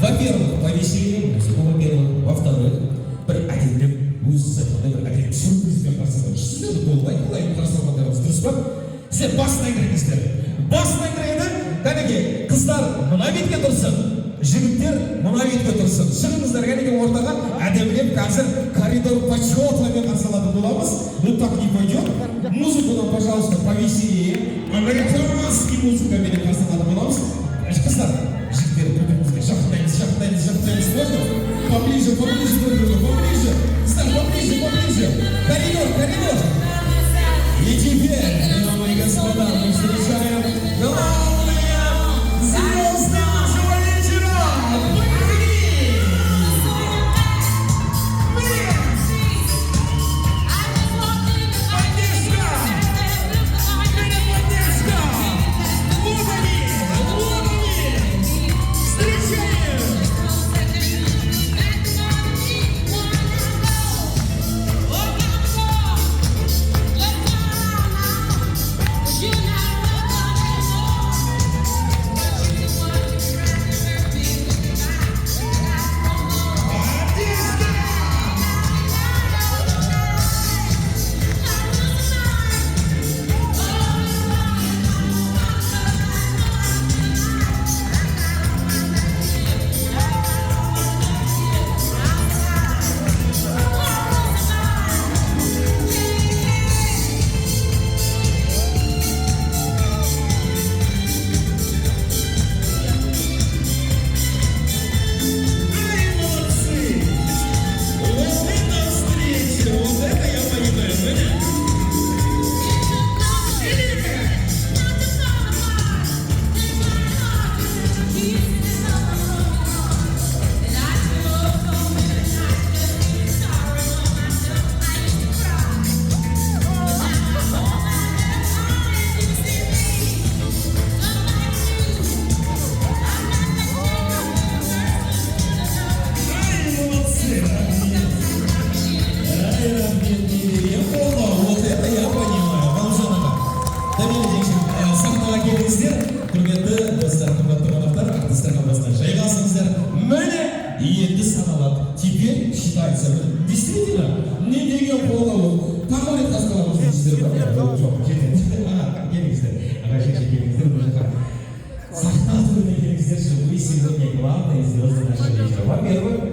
Во-первых, повесили музыку, во-первых. Во-вторых, бір әдемі өз сәтінде бір әдемі сюрпризбен қарсы сіздер болмайды, олай қарсы алғандарыңыз дұрыс па? Сіздер басынан кіріңіздер. Басынан кіргенде, кәнеке, қыздар мына бетке тұрсын, жігіттер мына бетке тұрсын. Шығыңыздар кәнеке ортаға әдемілеп қазір коридор почетныймен қарсы алатын боламыз. Ну так не пойдет. Музыку нам, пожалуйста, повеселее. Американский музыкамен қарсы алатын боламыз. Қыздар, жігіттер бір-бірімізге жақындаймыз, можно? Поближе друг другу, поближе. Қыздар, поближе. Коридор. И теперь, дамы и господа, мы встречаем главные звезды нашего вечера. Құрметті достар, қымбатты қонақтар, артистарға басынан жайғасыңыздар. Міне енді саналады. Теперь считается. Действительно, не деген қолға ол. Тағы рет қасқаламыз дейсіздер ба? Жоқ, жетеді. Келіңіздер. Ағашекше келіңіздер. Бұл жаққа сахна түріне келіңіздер. Вы сегодня главные звезды нашего вечера. Во-первых,